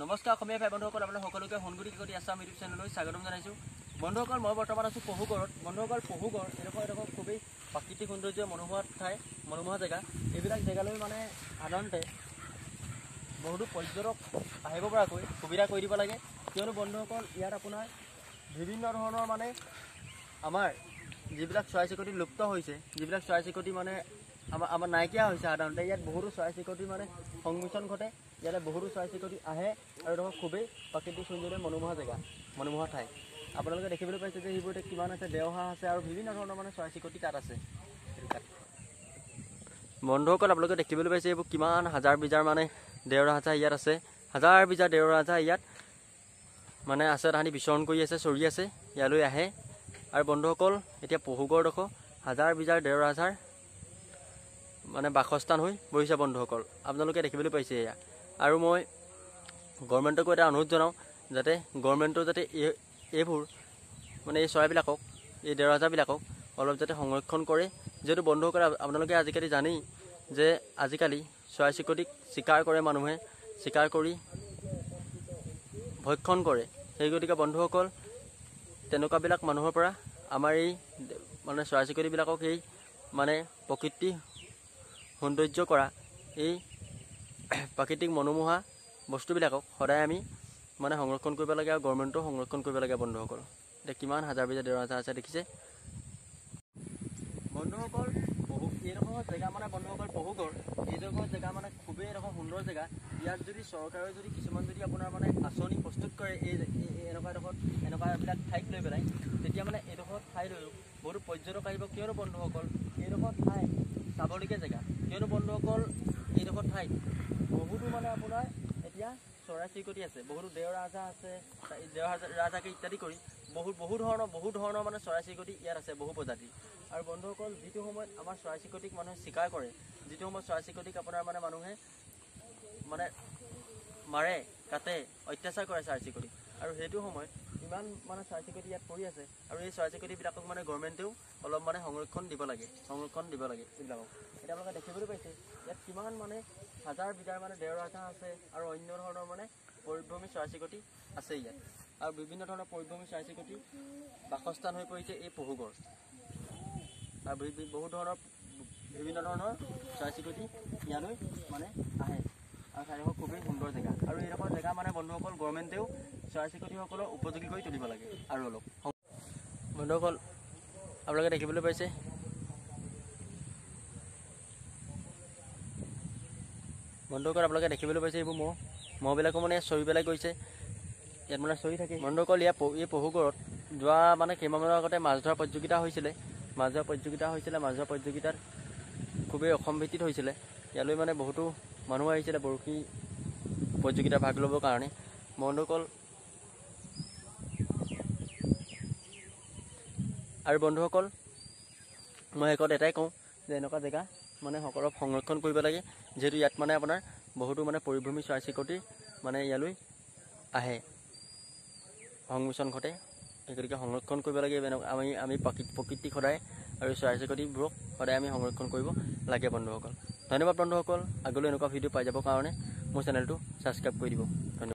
নমস্কাৰ অসমীয়া ভাই বন্ধুসকল, আপোনালোক সকলোকে সোণগুৰি কটি আছাম ইউটিউব চেনেললৈ স্বাগতম জনাইছোঁ। বন্ধুসকল, মই বৰ্তমান আছোঁ পহুগড়ত। বন্ধুসকল, পহুগড় এডোখৰ খুবেই প্ৰাকৃতিক সৌন্দৰ্য মনোমোহা ঠাই, মনোমোহা জেগা। এইবিলাক জেগালৈ মানে সাধাৰণতে বহুতো পৰ্যটক আহিব পৰাকৈ সুবিধা কৰি দিব লাগে, কিয়নো বন্ধুসকল ইয়াত আপোনাৰ বিভিন্ন ধৰণৰ মানে আমাৰ যিবিলাক চৰাই চিৰিকটি লুপ্ত হৈছে, যিবিলাক চৰাই চিৰিকটি মানে আমাৰ নাইকিয়া হৈছে, সাধাৰণতে ইয়াত বহুতো চৰাই চিৰিকটি মানে সংমিশ্ৰণ ঘটে। ইয়াতে বহুতো চৰাই চিৰিকটি আহে আৰু এডোখৰ খুবেই প্ৰাকৃতিক সৌন্দৰ্য মনোমোহা জেগা, মনোমোহা ঠাই। আপোনালোকে দেখিবলৈ পাইছে যে সেইবোৰতে কিমান আছে, দেওহাঁহ আছে আৰু বিভিন্ন ধৰণৰ মানে চৰাই চিৰিকটি তাত আছে। বন্ধুসকল, আপোনালোকে দেখিবলৈ পাইছে এইবোৰ কিমান হাজাৰ বিজাৰ মানে দেওৰাজহাঁহ ইয়াত আছে। হাজাৰ বিজাৰ দেওৰাজহাঁহ ইয়াত মানে আছে, তাহাঁতি বিচৰণ কৰি আছে, চৰি আছে, ইয়ালৈ আহে। আৰু বন্ধুসকল, এতিয়া পহুগড়ডোখৰ হাজাৰ বিজাৰ দেওৰাজহাঁহৰ মানে বাসস্থান হৈ বহিছে। বন্ধুসকল, আপোনালোকে দেখিবলৈ পাইছে এয়া। আৰু মই গভৰ্ণমেণ্টকো এটা অনুৰোধ জনাওঁ, যাতে গভৰ্ণমেণ্টৰ যাতে এইবোৰ মানে এই চৰাইবিলাকক, এই দেওৰাজহাঁহবিলাকক অলপ যাতে সংৰক্ষণ কৰে। যিহেতু বন্ধুসকল, আপোনালোকে আজিকালি জানেই যে আজিকালি চৰাই চিৰিকটিক চিকাৰ কৰে, মানুহে চিকাৰ কৰি ভক্ষণ কৰে। সেই গতিকে বন্ধুসকল, তেনেকুৱাবিলাক মানুহৰ পৰা আমাৰ এই মানে চৰাই চিৰিকটিবিলাকক এই মানে প্ৰকৃতি সৌন্দৰ্য কৰা এই প্ৰাকৃতিক মনোমোহা বস্তুবিলাকক সদায় আমি মানে সংৰক্ষণ কৰিব লাগে আৰু গভৰ্ণমেণ্টেও সংৰক্ষণ কৰিব লাগে। বন্ধুসকল, এতিয়া কিমান হাজাৰ বিজাৰ দেওৰাজহাঁহ আছে দেখিছে বন্ধুসকল। এইডোখৰ জেগা মানে বন্ধুসকল পহুগড়, এইডোখৰ জেগা মানে খুবেই এডোখৰ সুন্দৰ জেগা। ইয়াত যদি চৰকাৰে যদি কিছুমান যদি আপোনাৰ মানে আঁচনি প্ৰস্তুত কৰে এনেকুৱাবিলাক ঠাইক লৈ পেলাই, তেতিয়া মানে এইডোখৰ ঠাইলৈও বহুতো পৰ্যটক আহিব। কিয়নো বন্ধুসকল, এইডোখৰ ঠাই চাবলগীয়া জেগা। কিয়নো বন্ধুসকল, এইডোখৰ ঠাইত বহুতো মানে আপোনাৰ এতিয়া চৰাই চিৰিকটি আছে, বহুতো দেওৰাজহাঁহ আছে, দেওৰাজহাঁহকে ইত্যাদি কৰি বহু ধৰণৰ মানে চৰাই চিৰিকটি ইয়াত আছে, বহু প্ৰজাতি। আৰু বন্ধুসকল, যিটো সময়ত আমাৰ চৰাই চিৰিকটিক মানুহে চিকাৰ কৰে, যিটো সময়ত চৰাই চিৰিকটিক আপোনাৰ মানে মানুহে মানে মাৰে, কাটে, অত্যাচাৰ কৰে চৰাই চিৰিকটিক, আৰু সেইটো সময়ত ইমান মানে চৰাই চিৰিকটি ইয়াত পৰি আছে। আৰু এই চৰাই চিৰিকটিবিলাকক মানে গভৰ্ণমেণ্টেও অলপ মানে সংৰক্ষণ দিব লাগে এইবিলাকক। এতিয়া আপোনালোকে দেখিবলৈ পাইছে ইয়াত কিমান মানে হাজাৰ বিজাৰ মানে দেওৰাজহাঁহ আছে আৰু অন্য ধৰণৰ মানে পৰিভ্ৰমী চৰাই চিৰিকটি আছে ইয়াত। আৰু বিভিন্ন ধৰণৰ পৰিভ্ৰমী চৰাই চিৰিকটি বাসস্থান হৈ পৰিছে এই পহুগড়। আৰু বিভিন্ন ধৰণৰ চৰাই চিৰিকটি ইয়ালৈ মানে আহে, আৰু ঠাইডোখৰ খুবেই সুন্দৰ জেগা। আৰু এইডোখৰ জেগা মানে বন্ধুসকল গভৰ্ণমেণ্টেও চৰাই চিৰিকটিসকলক উপযোগী কৰি তুলিব লাগে আৰু অলপ। বন্ধুসকল, আপোনালোকে দেখিবলৈ পাইছে এইবোৰ মহবিলাকো মানে চৰি পেলাই গৈছে, ইয়াত মানে চৰি থাকে। বন্ধুসকল, এই পহুগড়ত যোৱা মানে কেইমাহমানৰ আগতে মাছ ধৰা প্ৰতিযোগিতা হৈছিলে। মাছ ধৰা প্ৰতিযোগিতাত খুবেই অসম ভিত্তিত হৈছিলে। ইয়ালৈ মানে বহুতো মানুহ আহিছিলে বৰশী প্ৰতিযোগিতাত ভাগ ল'বৰ কাৰণে। বন্ধুসকল, মই শেষত এটাই কওঁ যে এনেকুৱা জেগা মানে সকলক সংৰক্ষণ কৰিব লাগে, যিহেতু ইয়াত মানে আপোনাৰ বহুতো মানে পৰিভ্ৰমী চৰাই চিৰিকটি মানে ইয়ালৈ আহে, সংমিশ্ৰণ ঘটে। সেই গতিকে সংৰক্ষণ কৰিব লাগে। আমি প্ৰকৃতিক সদায় আৰু চৰাই চিৰিকটিবোৰক সদায় আমি সংৰক্ষণ কৰিব লাগে। বন্ধুসকল, ধন্যবাদ বন্ধুসকল। আগলৈ এনেকুৱা ভিডিঅ' পাই যাবৰ কাৰণে মোৰ চেনেলটো ছাবস্ক্ৰাইব কৰি দিব।